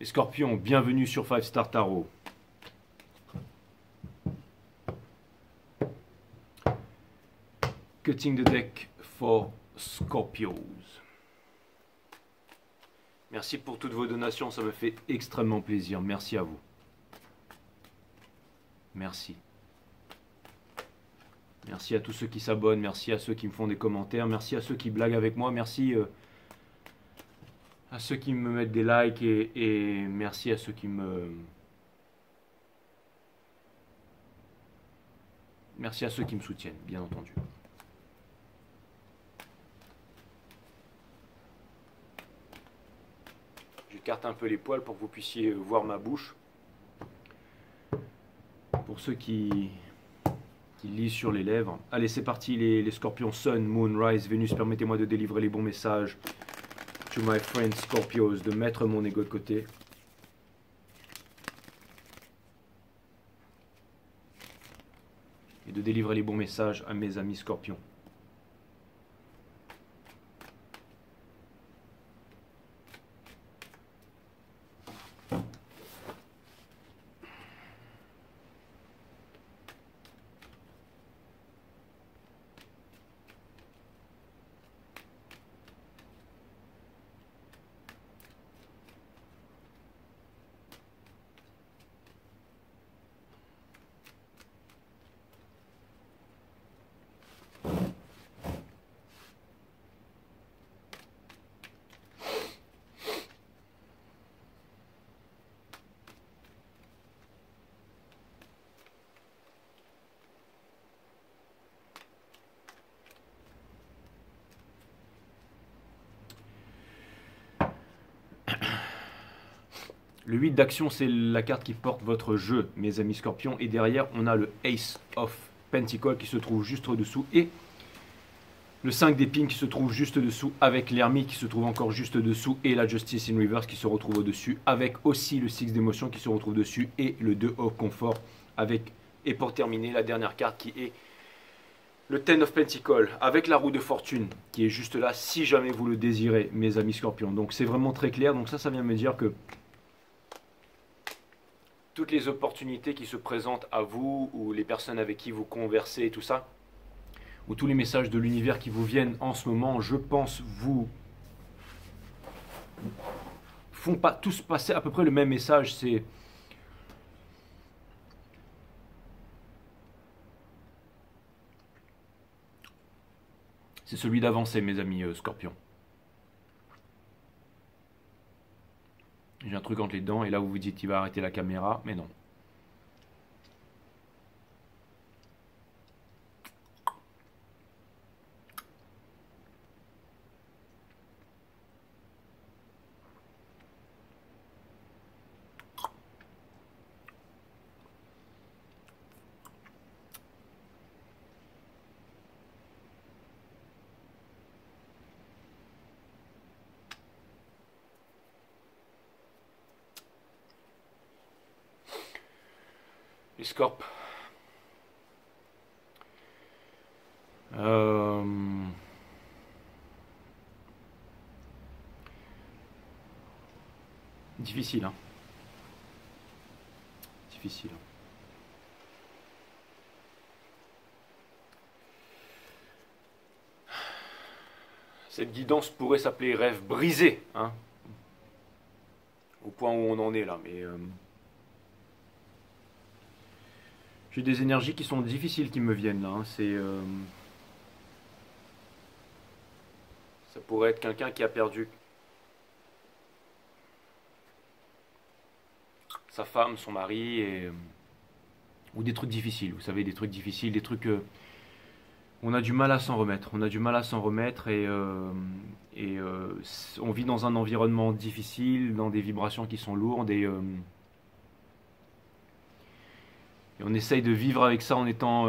Les scorpions, bienvenue sur 5 Star Tarot. Cutting the deck for Scorpios. Merci pour toutes vos donations, ça me fait extrêmement plaisir. Merci à vous. Merci. Merci à tous ceux qui s'abonnent, merci à ceux qui me font des commentaires, merci à ceux qui blaguent avec moi, merci à ceux qui me mettent des likes et merci à ceux qui me... Merci à ceux qui me soutiennent, bien entendu. J'écarte un peu les poils pour que vous puissiez voir ma bouche. Pour ceux qui lisent sur les lèvres. Allez, c'est parti les scorpions. Sun, Moon, Rise, Vénus, permettez-moi de délivrer les bons messages. To my friends Scorpios, de mettre mon ego de côté. Et de délivrer les bons messages à mes amis scorpions. Le 8 d'action, c'est la carte qui porte votre jeu, mes amis scorpions. Et derrière, on a le Ace of Pentacles qui se trouve juste au-dessous. Et le 5 d'épines qui se trouve juste dessous, avec l'ermite qui se trouve encore juste dessous. Et la Justice in Reverse qui se retrouve au-dessus. Avec aussi le 6 d'émotion qui se retrouve dessus. Et le 2 of Comfort. Avec, et pour terminer, la dernière carte qui est le 10 of Pentacles. Avec la roue de fortune qui est juste là, si jamais vous le désirez, mes amis scorpions. Donc c'est vraiment très clair. Donc ça vient me dire que toutes les opportunités qui se présentent à vous, ou les personnes avec qui vous conversez, tout ça, ou tous les messages de l'univers qui vous viennent en ce moment, je pense vous font pas tous passer à peu près le même message. C'est celui d'avancer, mes amis scorpions. J'ai un truc entre les dents et là vous vous dites il va arrêter la caméra, mais non. Les scorps. Difficile, hein. Difficile. Cette guidance pourrait s'appeler rêve brisé, hein. Au point où on en est là, mais... J'ai des énergies qui sont difficiles qui me viennent là. Hein. Ça pourrait être quelqu'un qui a perdu sa femme, son mari, ou des trucs difficiles. Vous savez, des trucs difficiles, des trucs... on a du mal à s'en remettre. On a du mal à s'en remettre et on vit dans un environnement difficile, dans des vibrations qui sont lourdes et on essaye de vivre avec ça en étant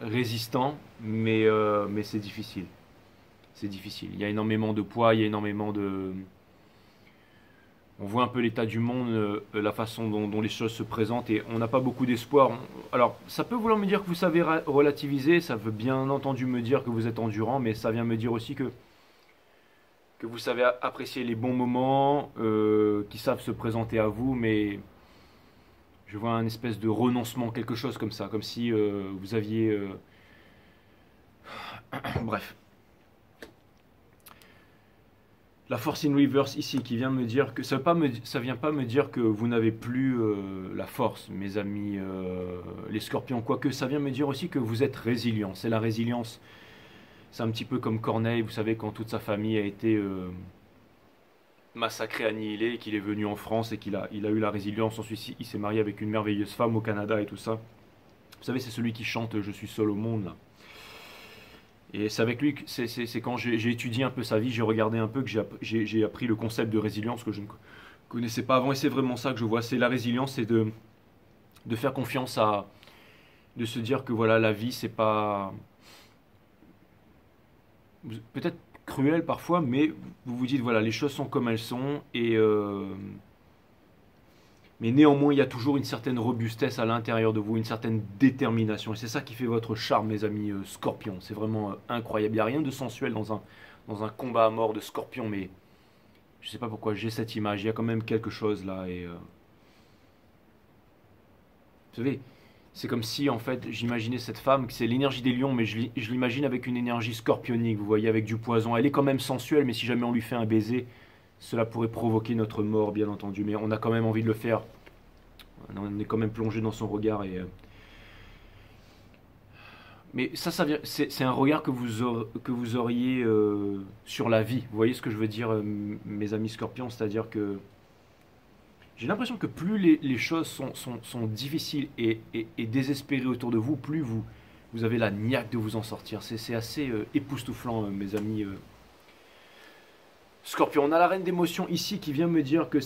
résistant, mais c'est difficile. C'est difficile. Il y a énormément de poids, il y a énormément de... On voit un peu l'état du monde, la façon dont les choses se présentent et on n'a pas beaucoup d'espoir. Alors, ça peut vouloir me dire que vous savez relativiser, ça veut bien entendu me dire que vous êtes endurant, mais ça vient me dire aussi que que vous savez apprécier les bons moments, qui savent se présenter à vous, mais je vois un espèce de renoncement, quelque chose comme ça, comme si vous aviez... Bref. La Force in Reverse ici qui vient me dire que ça vient pas me dire que vous n'avez plus la force, mes amis les scorpions, quoique ça vient me dire aussi que vous êtes résilient. C'est la résilience. C'est un petit peu comme Corneille, vous savez, quand toute sa famille a été massacrée, annihilée, qu'il est venu en France et il a eu la résilience. Ensuite, il s'est marié avec une merveilleuse femme au Canada et tout ça. Vous savez, c'est celui qui chante Je suis seul au monde là. Et c'est avec lui, c'est quand j'ai étudié un peu sa vie, j'ai regardé un peu que j'ai appris le concept de résilience que je ne connaissais pas avant. Et c'est vraiment ça que je vois. C'est la résilience, c'est de faire confiance à... De se dire que voilà, la vie, c'est pas... Peut-être cruel parfois, mais vous vous dites, voilà, les choses sont comme elles sont. Mais néanmoins, il y a toujours une certaine robustesse à l'intérieur de vous, une certaine détermination. Et c'est ça qui fait votre charme, mes amis scorpions. C'est vraiment incroyable. Il n'y a rien de sensuel dans un combat à mort de scorpion, mais je ne sais pas pourquoi j'ai cette image. Il y a quand même quelque chose là. Et vous savez, c'est comme si, en fait, j'imaginais cette femme, c'est l'énergie des lions, mais je l'imagine avec une énergie scorpionique, vous voyez, avec du poison. Elle est quand même sensuelle, mais si jamais on lui fait un baiser, cela pourrait provoquer notre mort, bien entendu. Mais on a quand même envie de le faire. On est quand même plongé dans son regard. Mais c'est un regard que vous auriez sur la vie. Vous voyez ce que je veux dire, mes amis scorpions? C'est-à-dire que j'ai l'impression que plus les choses sont difficiles et désespérées autour de vous, plus vous avez la niaque de vous en sortir. C'est assez époustouflant, mes amis scorpions. On a la reine d'émotion ici qui vient me dire que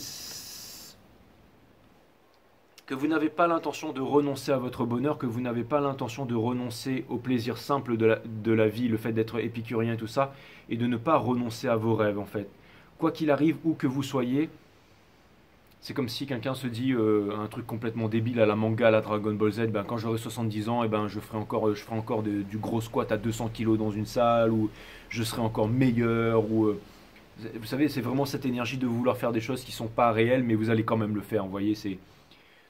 vous n'avez pas l'intention de renoncer à votre bonheur, que vous n'avez pas l'intention de renoncer au plaisir simple de la vie, le fait d'être épicurien et tout ça, et de ne pas renoncer à vos rêves en fait. Quoi qu'il arrive, où que vous soyez, c'est comme si quelqu'un se dit un truc complètement débile à la manga, à la Dragon Ball Z, ben, quand j'aurai 70 ans, eh ben, je ferai encore du gros squat à 200 kilos dans une salle, ou je serai encore meilleur, ou... vous savez, c'est vraiment cette énergie de vouloir faire des choses qui ne sont pas réelles, mais vous allez quand même le faire, vous voyez, c'est...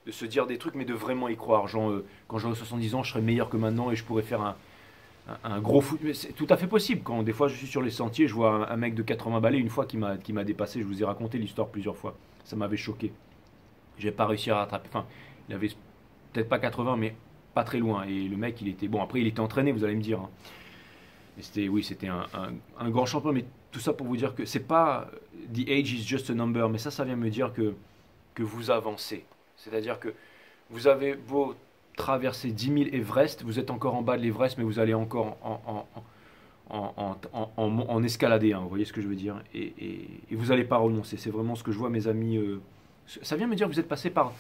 de se dire des trucs, mais de vraiment y croire. Genre, quand j'aurai 70 ans, je serai meilleur que maintenant et je pourrai faire un gros foot. Mais c'est tout à fait possible. Quand des fois je suis sur les sentiers, je vois un mec de 80 balais, une fois qui m'a dépassé. Je vous ai raconté l'histoire plusieurs fois. Ça m'avait choqué. J'ai pas réussi à rattraper. Enfin, il avait peut-être pas 80, mais pas très loin. Et le mec, il était. Bon, après, il était entraîné, vous allez me dire. Hein. Et c'était un grand champion. Mais tout ça pour vous dire que c'est pas. The age is just a number. Mais ça vient me dire que vous avancez. C'est-à-dire que vous avez beau traverser 10 000 Everest, vous êtes encore en bas de l'Everest, mais vous allez encore en escalader, hein, vous voyez ce que je veux dire, et vous n'allez pas renoncer. C'est vraiment ce que je vois, mes amis. Ça vient me dire que vous êtes passé par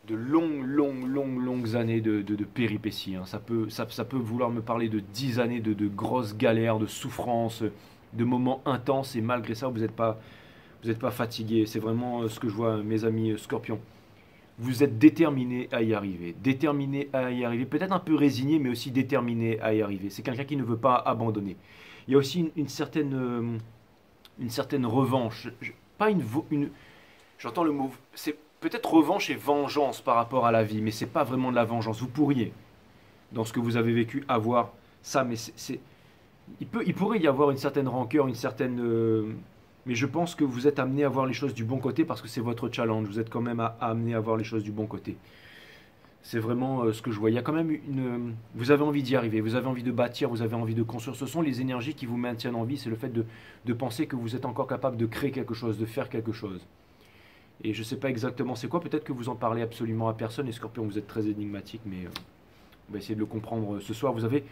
de longues années de péripéties. Hein. Ça peut vouloir me parler de 10 années de grosses galères, de souffrances, de moments intenses, et malgré ça, vous n'êtes pas fatigué. C'est vraiment ce que je vois, mes amis scorpions. Vous êtes déterminé à y arriver. Déterminé à y arriver. Peut-être un peu résigné, mais aussi déterminé à y arriver. C'est quelqu'un qui ne veut pas abandonner. Il y a aussi une certaine revanche. Pas une j'entends le mot. C'est peut-être revanche et vengeance par rapport à la vie, mais c'est pas vraiment de la vengeance. Vous pourriez, dans ce que vous avez vécu, avoir ça, mais il pourrait y avoir une certaine rancœur, une certaine... mais je pense que vous êtes amené à voir les choses du bon côté parce que c'est votre challenge. Vous êtes quand même amené à voir les choses du bon côté. C'est vraiment ce que je vois. Il y a quand même vous avez envie d'y arriver, vous avez envie de bâtir, vous avez envie de construire. Ce sont les énergies qui vous maintiennent en vie. C'est le fait de penser que vous êtes encore capable de créer quelque chose, de faire quelque chose. Et je ne sais pas exactement c'est quoi. Peut-être que vous en parlez absolument à personne. Et Scorpion, vous êtes très énigmatique, mais on va essayer de le comprendre ce soir. Vous avez...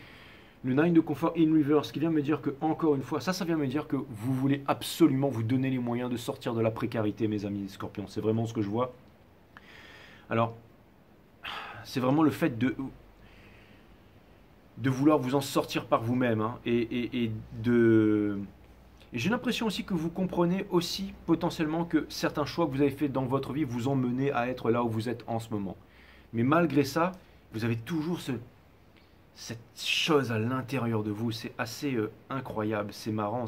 le 9 de confort in reverse qui vient me dire que, encore une fois, ça vient me dire que vous voulez absolument vous donner les moyens de sortir de la précarité, mes amis scorpions. C'est vraiment ce que je vois. Alors, c'est vraiment le fait de vouloir vous en sortir par vous-même. Hein, et j'ai l'impression aussi que vous comprenez aussi potentiellement que certains choix que vous avez faits dans votre vie vous ont mené à être là où vous êtes en ce moment. Mais malgré ça, vous avez toujours cette chose à l'intérieur de vous, c'est assez incroyable, c'est marrant,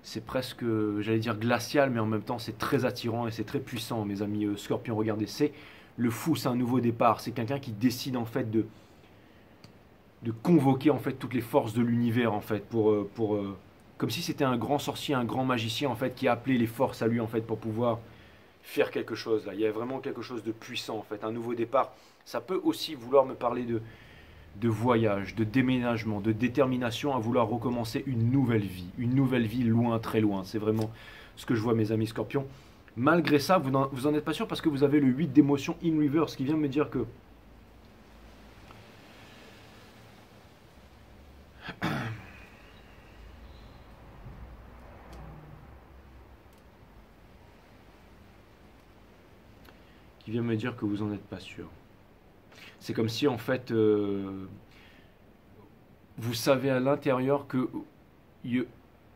c'est presque, j'allais dire glacial, mais en même temps c'est très attirant et c'est très puissant, mes amis Scorpion. Regardez, c'est le fou, c'est un nouveau départ. C'est quelqu'un qui décide en fait de convoquer en fait toutes les forces de l'univers en fait comme si c'était un grand sorcier, un grand magicien en fait qui appelait les forces à lui en fait pour pouvoir faire quelque chose là. Il y a vraiment quelque chose de puissant en fait, un nouveau départ. Ça peut aussi vouloir me parler de voyage, de déménagement, de détermination à vouloir recommencer une nouvelle vie loin, très loin. C'est vraiment ce que je vois, mes amis Scorpions. Malgré ça, vous en êtes pas sûr parce que vous avez le 8 d'émotion in reverse qui vient me dire que vous en êtes pas sûr. C'est comme si en fait vous savez à l'intérieur que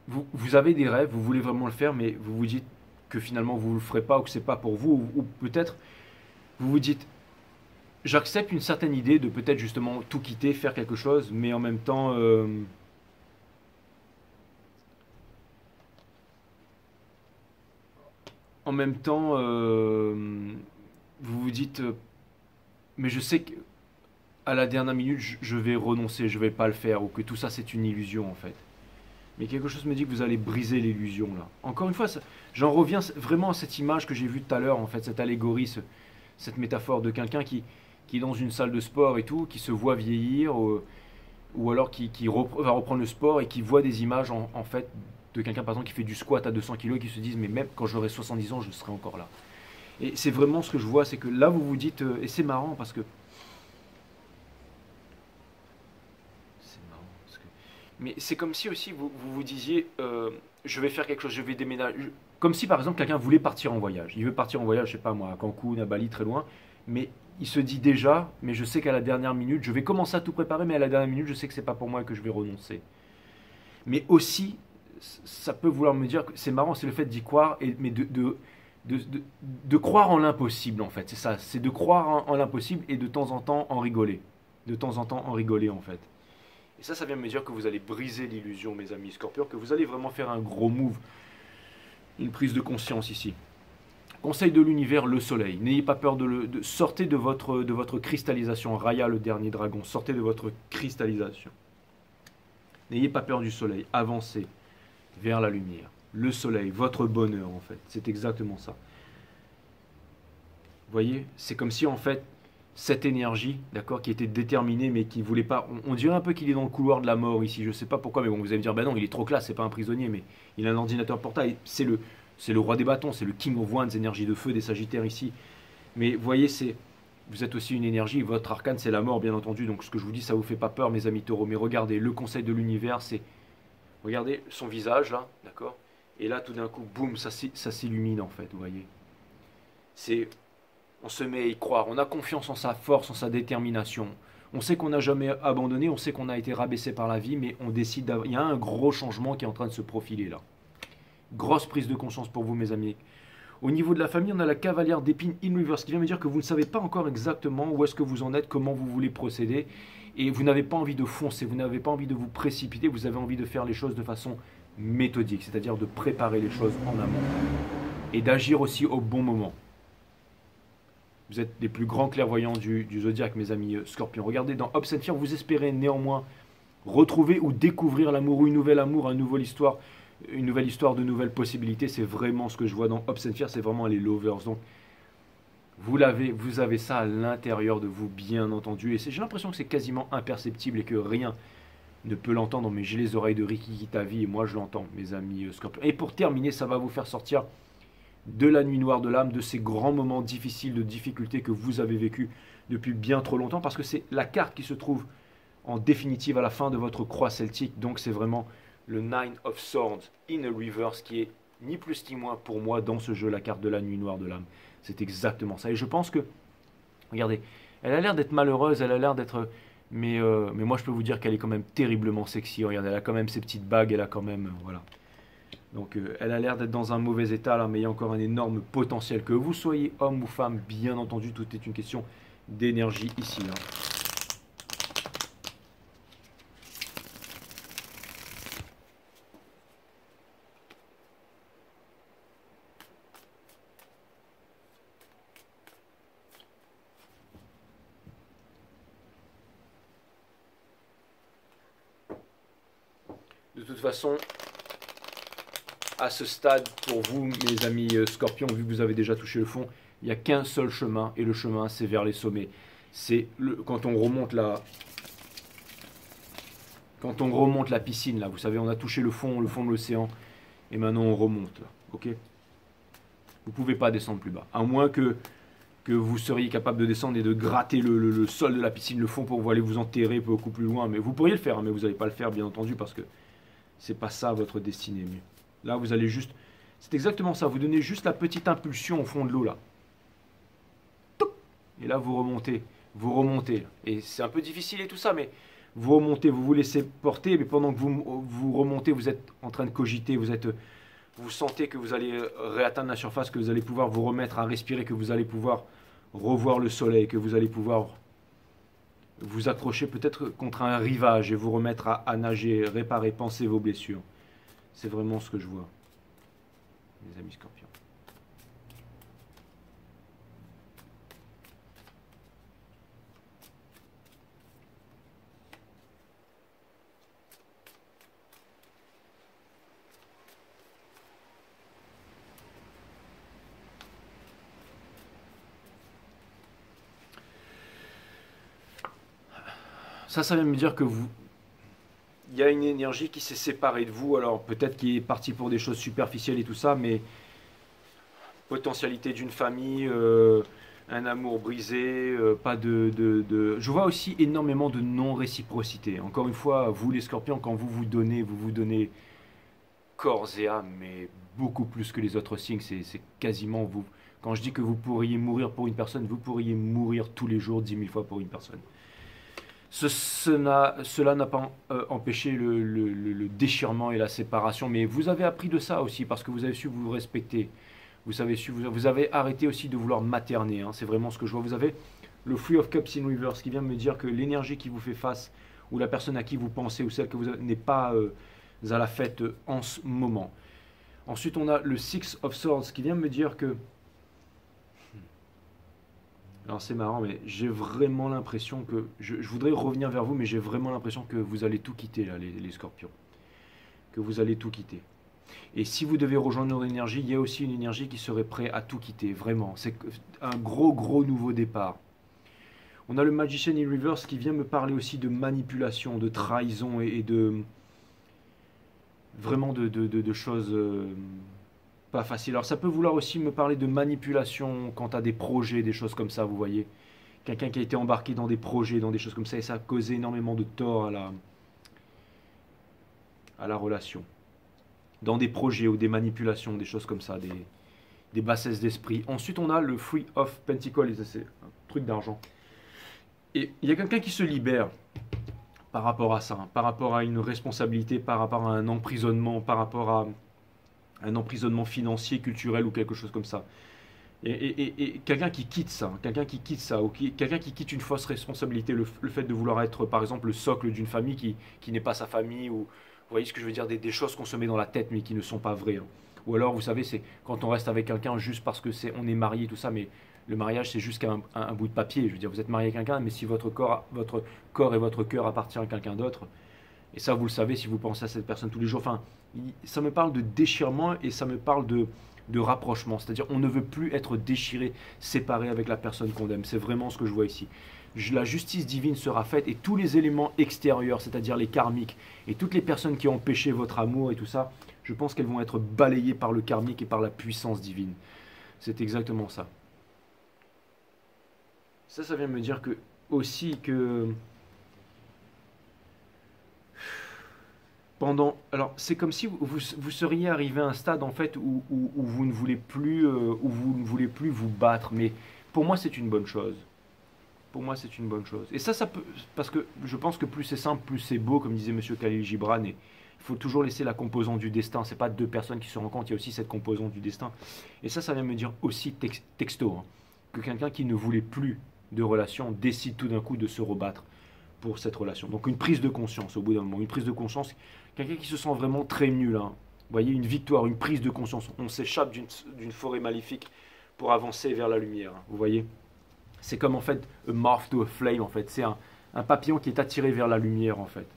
vous avez des rêves, vous voulez vraiment le faire, mais vous vous dites que finalement vous ne le ferez pas ou que c'est pas pour vous, ou peut-être vous vous dites j'accepte une certaine idée de peut-être justement tout quitter, faire quelque chose, mais en même temps vous vous dites mais je sais que à la dernière minute je vais renoncer, je vais pas le faire, ou que tout ça c'est une illusion en fait. Mais quelque chose me dit que vous allez briser l'illusion là. Encore une fois, j'en reviens vraiment à cette image que j'ai vue tout à l'heure, en fait, cette allégorie, cette métaphore de quelqu'un qui est dans une salle de sport et tout, qui se voit vieillir, ou alors va reprendre le sport et qui voit des images en fait de quelqu'un par exemple qui fait du squat à 200 kilos et qui se disent mais même quand j'aurai 70 ans je serai encore là. Et c'est vraiment ce que je vois, c'est que là vous vous dites, et c'est marrant parce que mais c'est comme si aussi vous disiez je vais faire quelque chose, je vais déménager. Comme si par exemple quelqu'un voulait partir en voyage. Il veut partir en voyage, je sais pas moi, à Cancun, à Bali, très loin. Mais il se dit déjà, mais je sais qu'à la dernière minute, je vais commencer à tout préparer, mais à la dernière minute, je sais que c'est pas pour moi et que je vais renoncer. Mais aussi, ça peut vouloir me dire que c'est marrant, c'est le fait d'y croire, mais de croire en l'impossible en fait. C'est ça, c'est de croire en l'impossible et de temps en temps en rigoler. De temps en temps en rigoler en fait. Et ça vient me dire que vous allez briser l'illusion, mes amis Scorpions, que vous allez vraiment faire un gros move, une prise de conscience ici. Conseil de l'univers, le soleil. N'ayez pas peur sortez de votre cristallisation. Raya, le dernier dragon, sortez de votre cristallisation. N'ayez pas peur du soleil. Avancez vers la lumière. Le soleil, votre bonheur en fait. C'est exactement ça. Vous voyez, c'est comme si en fait cette énergie, d'accord, qui était déterminée mais qui ne voulait pas. On dirait un peu qu'il est dans le couloir de la mort ici. Je ne sais pas pourquoi, mais bon, vous allez me dire, ben non, il est trop classe, c'est pas un prisonnier, mais il a un ordinateur portable. C'est le roi des bâtons, c'est le King of Wands, énergie de feu des Sagittaires ici. Mais vous voyez, vous êtes aussi une énergie. Votre arcane, c'est la mort, bien entendu. Donc ce que je vous dis, ça vous fait pas peur, mes amis taureaux. Mais regardez, le conseil de l'univers, c'est regardez son visage là, d'accord. Et là, tout d'un coup, boum, ça s'illumine en fait. Vous voyez. On se met à y croire, on a confiance en sa force, en sa détermination. On sait qu'on n'a jamais abandonné, on sait qu'on a été rabaissé par la vie, mais on décide il y a un gros changement qui est en train de se profiler là. Grosse prise de conscience pour vous, mes amis. Au niveau de la famille, on a la cavalière d'épines in reverse qui vient me dire que vous ne savez pas encore exactement où est-ce que vous en êtes, comment vous voulez procéder, et vous n'avez pas envie de foncer, vous n'avez pas envie de vous précipiter, vous avez envie de faire les choses de façon méthodique, c'est-à-dire de préparer les choses en amont et d'agir aussi au bon moment. Vous êtes les plus grands clairvoyants du zodiaque, mes amis Scorpions. Regardez, dans Hobbes and Fear, vous espérez néanmoins retrouver ou découvrir l'amour, ou une nouvelle amour, une nouvelle histoire de nouvelles possibilités. C'est vraiment ce que je vois dans Hobbes and Fear, c'est vraiment les lovers. Donc, vous avez ça à l'intérieur de vous, bien entendu. Et j'ai l'impression que c'est quasiment imperceptible et que rien ne peut l'entendre. Mais j'ai les oreilles de Riki Kitavi et moi je l'entends, mes amis Scorpions. Et pour terminer, ça va vous faire sortir de la nuit noire de l'âme, de ces grands moments difficiles, de difficultés que vous avez vécu depuis bien trop longtemps, parce que c'est la carte qui se trouve en définitive à la fin de votre croix celtique. Donc c'est vraiment le Nine of Swords in a reverse qui est ni plus ni moins pour moi dans ce jeu, la carte de la nuit noire de l'âme. C'est exactement ça. Et je pense que, regardez, elle a l'air d'être malheureuse, elle a l'air d'être... mais moi je peux vous dire qu'elle est quand même terriblement sexy. Regardez, elle a quand même ses petites bagues, elle a quand même... voilà. Donc elle a l'air d'être dans un mauvais état là, mais il y a encore un énorme potentiel. Que vous soyez homme ou femme, bien entendu, tout est une question d'énergie ici. Hein. De toute façon, à ce stade, pour vous, mes amis scorpions, vu que vous avez déjà touché le fond, il n'y a qu'un seul chemin, et le chemin, c'est vers les sommets. C'est quand on remonte la piscine, là, vous savez, on a touché le fond de l'océan, et maintenant on remonte, là, ok? Vous ne pouvez pas descendre plus bas, à moins que vous seriez capable de descendre et de gratter le sol de la piscine, le fond, pour vous aller vous enterrer beaucoup plus loin. Mais vous pourriez le faire, hein, mais vous n'allez pas le faire, bien entendu, parce que c'est pas ça votre destinée. Mais là, vous allez juste... C'est exactement ça, vous donnez juste la petite impulsion au fond de l'eau, là. Et là, vous remontez. Et c'est un peu difficile et tout ça, mais vous remontez, vous vous laissez porter, mais pendant que vous remontez, vous êtes en train de cogiter, vous sentez que vous allez réatteindre la surface, que vous allez pouvoir vous remettre à respirer, que vous allez pouvoir revoir le soleil, que vous allez pouvoir vous accrocher peut-être contre un rivage et vous remettre à nager, réparer, penser vos blessures. C'est vraiment ce que je vois, mes amis scorpions. Ça vient me dire que il y a une énergie qui s'est séparée de vous, alors peut-être qui est partie pour des choses superficielles et tout ça, mais potentialité d'une famille, un amour brisé, pas de... Je vois aussi énormément de non-réciprocité. Encore une fois, vous les scorpions, quand vous vous donnez corps et âme, mais beaucoup plus que les autres signes, c'est quasiment vous. Quand je dis que vous pourriez mourir pour une personne, vous pourriez mourir tous les jours 10 000 fois pour une personne. Cela n'a pas empêché le déchirement et la séparation, mais vous avez appris de ça aussi parce que vous avez su vous respecter. Vous avez arrêté aussi de vouloir materner, hein, c'est vraiment ce que je vois. Vous avez le Three of Cups in Reverse qui vient me dire que l'énergie qui vous fait face, ou la personne à qui vous pensez, ou celle que vous n'est pas à la fête en ce moment. Ensuite, on a le Six of Swords qui vient me dire que... Alors c'est marrant, mais j'ai vraiment l'impression que... Je voudrais revenir vers vous, mais j'ai vraiment l'impression que vous allez tout quitter, là, les scorpions. Que vous allez tout quitter. Et si vous devez rejoindre notre énergie, il y a aussi une énergie qui serait prête à tout quitter, vraiment. C'est un gros nouveau départ. On a le Magician in Reverse qui vient me parler aussi de manipulation, de trahison et de... Vraiment de choses pas faciles. Alors ça peut vouloir aussi me parler de manipulation quant à des projets, des choses comme ça, vous voyez. Quelqu'un qui a été embarqué dans des projets, dans des choses comme ça, et ça a causé énormément de tort à la relation. Dans des projets ou des manipulations, des choses comme ça, des bassesses d'esprit. Ensuite, on a le Three of Pentacles, c'est un truc d'argent. Et il y a quelqu'un qui se libère par rapport à ça, hein, par rapport à une responsabilité, par rapport à un emprisonnement, par rapport à un emprisonnement financier, culturel ou quelque chose comme ça. Et quelqu'un qui quitte ça, ou quelqu'un qui quitte une fausse responsabilité, le fait de vouloir être par exemple le socle d'une famille qui n'est pas sa famille, ou vous voyez ce que je veux dire, des choses qu'on se met dans la tête mais qui ne sont pas vraies. Hein. Ou alors vous savez, c'est quand on reste avec quelqu'un juste parce que on est marié, tout ça, mais le mariage c'est juste un bout de papier. Je veux dire, vous êtes marié avec quelqu'un, mais si votre corps et votre cœur appartient à quelqu'un d'autre, et ça vous le savez si vous pensez à cette personne tous les jours, enfin, ça me parle de déchirement et ça me parle de rapprochement, c'est-à-dire on ne veut plus être déchiré, séparé avec la personne qu'on aime, c'est vraiment ce que je vois ici. La justice divine sera faite et tous les éléments extérieurs, c'est-à-dire les karmiques et toutes les personnes qui ont empêché votre amour et tout ça, je pense qu'elles vont être balayées par le karmique et par la puissance divine. C'est exactement ça. Ça vient me dire que aussi que alors c'est comme si vous seriez arrivé à un stade en fait où vous ne voulez plus vous battre, mais pour moi c'est une bonne chose. Pour moi c'est une bonne chose. Et ça peut, parce que je pense que plus c'est simple, plus c'est beau, comme disait Monsieur Khalil Gibran, et il faut toujours laisser la composante du destin. C'est pas deux personnes qui se rencontrent, il y a aussi cette composante du destin. Et ça vient me dire aussi texto, hein, que quelqu'un qui ne voulait plus de relation décide tout d'un coup de se rebattre pour cette relation. Donc une prise de conscience au bout d'un moment, une prise de conscience, quelqu'un qui se sent vraiment très nul. Hein. Vous voyez, une victoire, une prise de conscience. On s'échappe d'une forêt maléfique pour avancer vers la lumière. Hein. Vous voyez, c'est comme en fait a moth to a flame en fait. C'est un papillon qui est attiré vers la lumière en fait.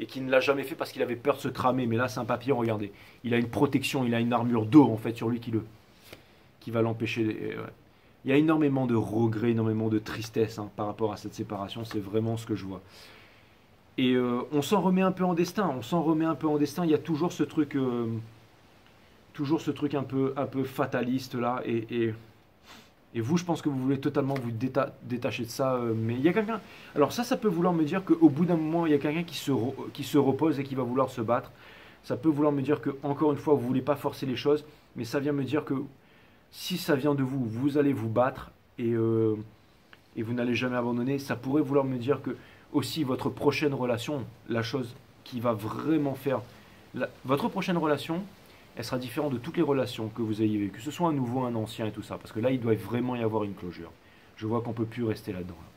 et qui ne l'a jamais fait parce qu'il avait peur de se cramer. Mais là, c'est un papillon, regardez. Il a une protection, il a une armure d'eau en fait sur lui qui va l'empêcher. Ouais. Il y a énormément de regrets, énormément de tristesse hein, par rapport à cette séparation. C'est vraiment ce que je vois. Et on s'en remet un peu en destin. On s'en remet un peu en destin. Il y a toujours ce truc un peu fataliste là. Et vous, je pense que vous voulez totalement vous détacher de ça. Mais il y a quelqu'un. Alors ça peut vouloir me dire qu'au bout d'un moment, il y a quelqu'un qui se repose et qui va vouloir se battre. Ça peut vouloir me dire que, encore une fois, vous ne voulez pas forcer les choses. Mais ça vient me dire que si ça vient de vous, vous allez vous battre et vous n'allez jamais abandonner. Ça pourrait vouloir me dire que aussi votre prochaine relation, la chose qui va vraiment faire... votre prochaine relation, elle sera différente de toutes les relations que vous ayez vécues, que ce soit un nouveau, un ancien et tout ça. Parce que là, il doit vraiment y avoir une clôture. Je vois qu'on ne peut plus rester là-dedans. Là.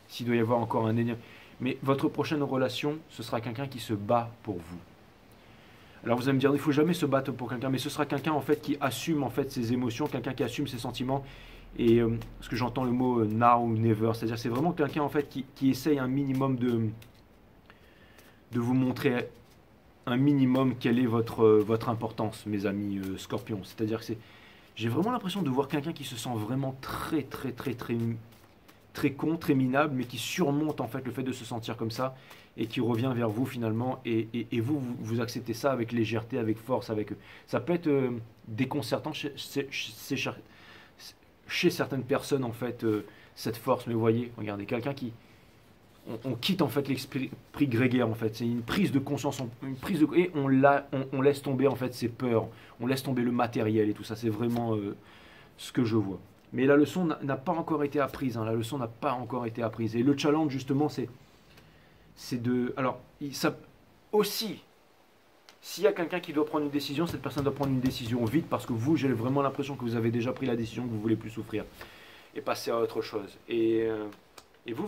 S'il doit y avoir encore un énième... Mais votre prochaine relation, ce sera quelqu'un qui se bat pour vous. Alors vous allez me dire, il ne faut jamais se battre pour quelqu'un, mais ce sera quelqu'un en fait qui assume en fait ses émotions, quelqu'un qui assume ses sentiments. Et parce que j'entends le mot now ou never, c'est-à-dire c'est vraiment quelqu'un en fait qui essaye un minimum de vous montrer un minimum quelle est votre importance, mes amis scorpions. C'est-à-dire que j'ai vraiment l'impression de voir quelqu'un qui se sent vraiment très con, très minable, mais qui surmonte en fait le fait de se sentir comme ça et qui revient vers vous finalement et vous acceptez ça avec légèreté, avec force, avec ça peut être déconcertant chez certaines personnes en fait cette force, mais vous voyez, regardez, quelqu'un qui on quitte en fait l'esprit grégaire en fait, c'est une prise de conscience, et on laisse tomber en fait ses peurs, on laisse tomber le matériel et tout ça, c'est vraiment ce que je vois. Mais la leçon n'a pas encore été apprise, hein, la leçon n'a pas encore été apprise. Et le challenge justement c'est de... Alors, ça aussi, s'il y a quelqu'un qui doit prendre une décision, cette personne doit prendre une décision vite parce que vous, j'ai vraiment l'impression que vous avez déjà pris la décision, que vous ne voulez plus souffrir et passer à autre chose. Et vous...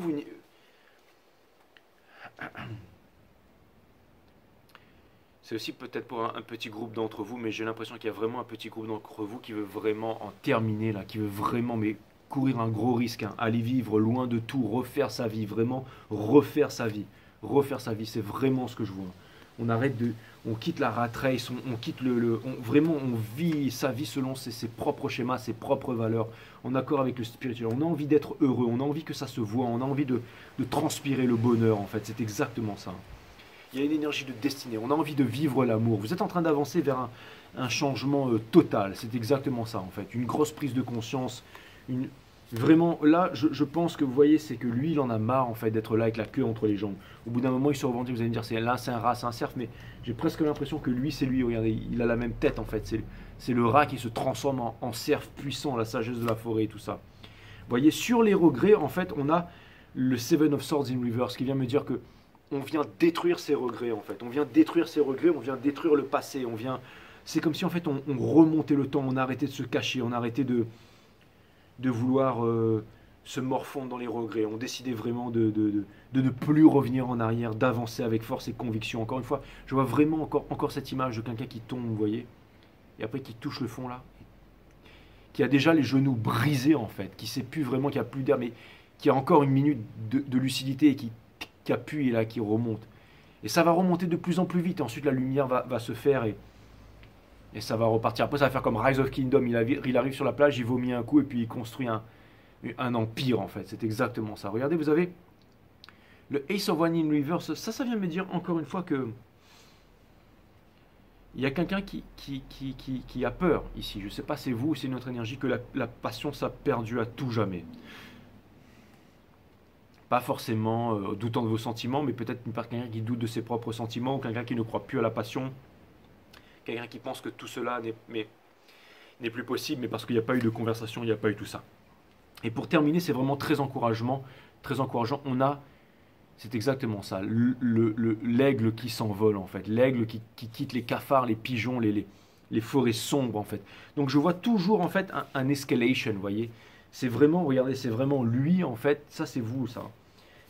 C'est aussi peut-être pour un petit groupe d'entre vous, mais j'ai l'impression qu'il y a vraiment un petit groupe d'entre vous qui veut vraiment en terminer là, qui veut vraiment courir un gros risque, hein, aller vivre loin de tout, refaire sa vie, vraiment refaire sa vie, c'est vraiment ce que je vois. On quitte la rat race, on quitte vraiment on vit sa vie selon ses propres schémas, ses propres valeurs, en accord avec le spirituel. On a envie d'être heureux, on a envie que ça se voit, on a envie de transpirer le bonheur en fait, c'est exactement ça. Il y a une énergie de destinée, on a envie de vivre l'amour. Vous êtes en train d'avancer vers un changement total, c'est exactement ça en fait. Une grosse prise de conscience, vraiment là je pense que vous voyez c'est que lui il en a marre en fait d'être là avec la queue entre les jambes. Au bout d'un moment il se revendique, vous allez me dire c'est un rat, c'est un cerf, mais j'ai presque l'impression que lui c'est lui, regardez, il a la même tête en fait. C'est le rat qui se transforme en cerf puissant, la sagesse de la forêt et tout ça. Vous voyez, sur les regrets en fait on a le Seven of Swords in Reverse qui vient me dire que on vient détruire ses regrets en fait. On vient détruire ses regrets, on vient détruire le passé. C'est comme si en fait on remontait le temps, on arrêtait de se cacher, on arrêtait de vouloir se morfondre dans les regrets. On décidait vraiment de ne plus revenir en arrière, d'avancer avec force et conviction. Encore une fois, je vois vraiment encore cette image de quelqu'un qui tombe, vous voyez, et après qui touche le fond là, qui a déjà les genoux brisés en fait, qui ne sait plus vraiment, qui a plus d'air, mais qui a encore une minute de lucidité et qui appuie et là, qui remonte. Et ça va remonter de plus en plus vite. Et ensuite, la lumière va se faire et ça va repartir. Après, ça va faire comme Rise of Kingdom. Il arrive sur la plage, il vomit un coup et puis il construit un empire, en fait. C'est exactement ça. Regardez, vous avez le Ace of One in Reverse. Ça vient me dire encore une fois que il y a quelqu'un qui a peur ici. Je ne sais pas, c'est vous ou c'est notre énergie, que la passion, ça a perdu à tout jamais. Pas forcément doutant de vos sentiments, mais peut-être par quelqu'un qui doute de ses propres sentiments, ou quelqu'un qui ne croit plus à la passion, quelqu'un qui pense que tout cela n'est plus possible, mais parce qu'il n'y a pas eu de conversation, il n'y a pas eu tout ça. Et pour terminer, c'est vraiment très encourageant. On a, c'est exactement ça, l'aigle qui s'envole en fait, l'aigle qui quitte les cafards, les pigeons, les forêts sombres en fait. Donc je vois toujours en fait un escalation, vous voyez. C'est vraiment, regardez, c'est vraiment lui en fait, ça c'est vous ça,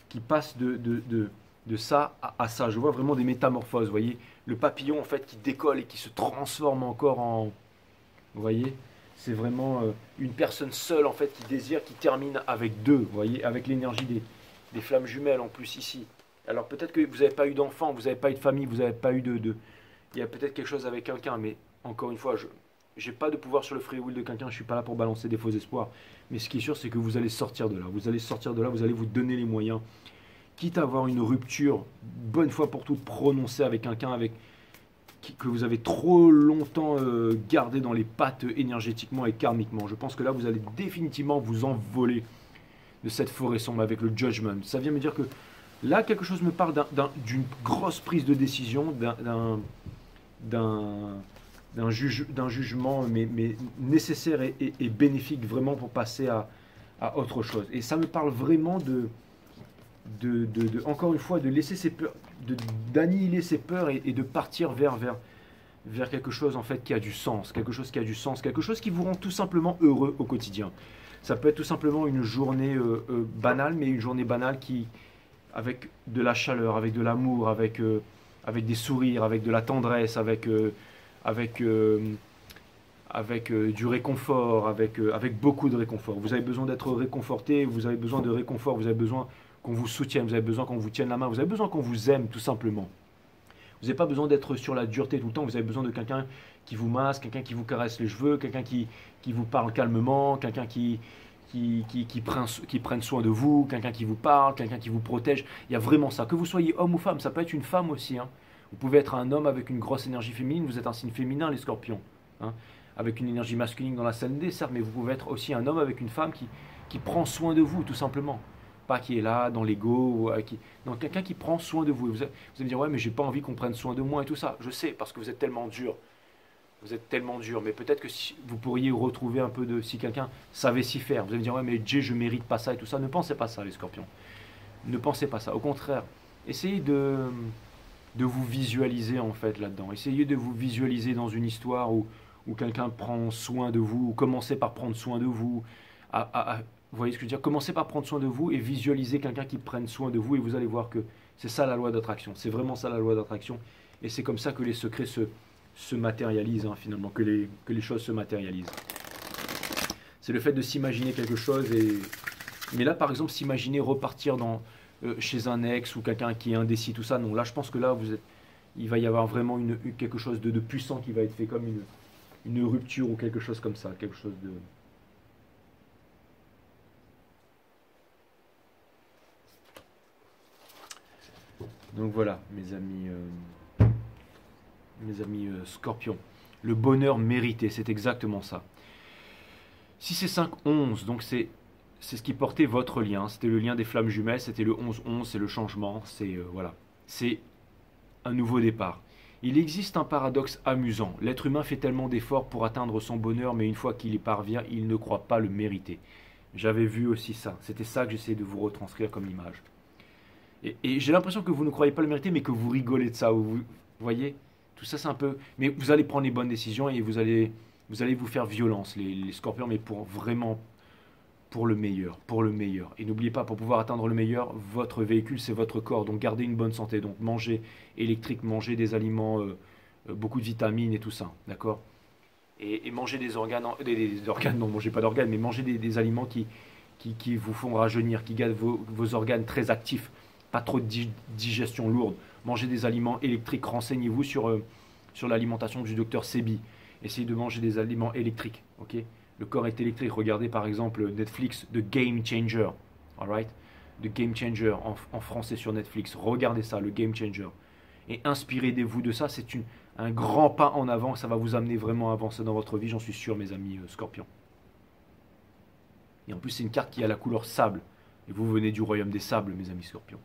qui passe de ça à ça. Je vois vraiment des métamorphoses, vous voyez, le papillon en fait qui décolle et qui se transforme encore en, vous voyez, c'est vraiment une personne seule en fait qui désire, qui termine avec deux, vous voyez, avec l'énergie des flammes jumelles en plus ici. Alors peut-être que vous n'avez pas eu d'enfant, vous n'avez pas eu de famille, vous n'avez pas eu il y a peut-être quelque chose avec quelqu'un, mais encore une fois, je n'ai pas de pouvoir sur le free will de quelqu'un, je ne suis pas là pour balancer des faux espoirs. Mais ce qui est sûr, c'est que vous allez sortir de là. Vous allez sortir de là, vous allez vous donner les moyens. Quitte à avoir une rupture, bonne fois pour toutes, prononcée avec quelqu'un que vous avez trop longtemps gardé dans les pattes énergétiquement et karmiquement. Je pense que là, vous allez définitivement vous envoler de cette forêt sombre avec le judgment. Ça vient me dire que là, quelque chose me parle d'une grosse prise de décision, d'un jugement mais nécessaire et bénéfique vraiment pour passer à autre chose. Et ça me parle vraiment encore une fois, de laisser ses peurs, d'annihiler ses peurs et de partir vers quelque chose en fait qui a du sens, quelque chose qui a du sens, quelque chose qui vous rend tout simplement heureux au quotidien. Ça peut être tout simplement une journée banale, mais une journée banale avec de la chaleur, avec de l'amour, avec des sourires, avec de la tendresse, avec du réconfort, avec beaucoup de réconfort. Vous avez besoin d'être réconforté, vous avez besoin de réconfort, vous avez besoin qu'on vous soutienne, vous avez besoin qu'on vous tienne la main, vous avez besoin qu'on vous aime tout simplement. Vous n'avez pas besoin d'être sur la dureté tout le temps, vous avez besoin de quelqu'un qui vous masse, quelqu'un qui vous caresse les cheveux, quelqu'un qui vous parle calmement, quelqu'un qui prenne soin de vous, quelqu'un qui vous parle, quelqu'un qui vous protège. Il y a vraiment ça. Que vous soyez homme ou femme, ça peut être une femme aussi. Hein. Vous pouvez être un homme avec une grosse énergie féminine, vous êtes un signe féminin, les scorpions. Hein. Avec une énergie masculine dans la scène D, certes, mais vous pouvez être aussi un homme avec une femme qui prend soin de vous, tout simplement. Pas qui est là, dans l'ego, non, quelqu'un qui prend soin de vous. Vous allez me dire, ouais, mais j'ai pas envie qu'on prenne soin de moi et tout ça. Je sais, parce que vous êtes tellement dur. Vous êtes tellement dur, mais peut-être que si vous pourriez retrouver un peu de... Si quelqu'un savait s'y faire, vous allez me dire, ouais, mais Jay, je mérite pas ça et tout ça. Ne pensez pas ça, les scorpions. Ne pensez pas ça. Au contraire, essayez de vous visualiser en fait là-dedans. Essayez de vous visualiser dans une histoire où quelqu'un prend soin de vous, ou commencez par prendre soin de vous. Vous voyez ce que je veux dire? Commencez par prendre soin de vous et visualisez quelqu'un qui prenne soin de vous et vous allez voir que c'est ça la loi d'attraction. C'est vraiment ça la loi d'attraction. Et c'est comme ça que les secrets se matérialisent, hein, finalement, que les choses se matérialisent. C'est le fait de s'imaginer quelque chose. Mais là, par exemple, s'imaginer repartir chez un ex ou quelqu'un qui est indécis, tout ça, non. Là, je pense que là, il va y avoir vraiment quelque chose de puissant qui va être fait, comme une rupture ou quelque chose comme ça. Quelque chose de... Donc voilà, mes amis scorpions. Le bonheur mérité, c'est exactement ça. Si c'est 5-11, donc c'est ce qui portait votre lien. C'était le lien des flammes jumelles, c'était le 11-11, c'est le changement, voilà. C'est un nouveau départ. Il existe un paradoxe amusant. L'être humain fait tellement d'efforts pour atteindre son bonheur, mais une fois qu'il y parvient, il ne croit pas le mériter. J'avais vu aussi ça. C'était ça que j'essayais de vous retranscrire comme image. Et j'ai l'impression que vous ne croyez pas le mériter, mais que vous rigolez de ça. Vous voyez, tout ça c'est un peu... Mais vous allez prendre les bonnes décisions et vous allez vous faire violence, les scorpions, mais pour le meilleur, pour le meilleur. Et n'oubliez pas, pour pouvoir atteindre le meilleur, votre véhicule c'est votre corps, donc gardez une bonne santé. Donc mangez électrique, mangez des aliments, beaucoup de vitamines et tout ça, d'accord? Et mangez des organes, des organes, non, mangez pas d'organes, mais mangez des aliments qui vous font rajeunir, qui gardent vos organes très actifs. Pas trop de digestion lourde. Mangez des aliments électriques. Renseignez-vous sur l'alimentation du docteur Sebi. Essayez de manger des aliments électriques. Okay, le corps est électrique. Regardez par exemple Netflix, The Game Changer. All right? The Game Changer en français sur Netflix. Regardez ça, le Game Changer. Et inspirez-vous de ça. C'est un grand pas en avant. Ça va vous amener vraiment à avancer dans votre vie. J'en suis sûr, mes amis scorpions. Et en plus, c'est une carte qui a la couleur sable. Et vous venez du royaume des sables, mes amis scorpions.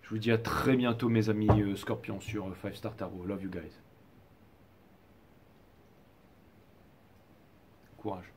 Je vous dis à très bientôt, mes amis scorpions, sur 5 Star Tarot. Love you guys. Courage.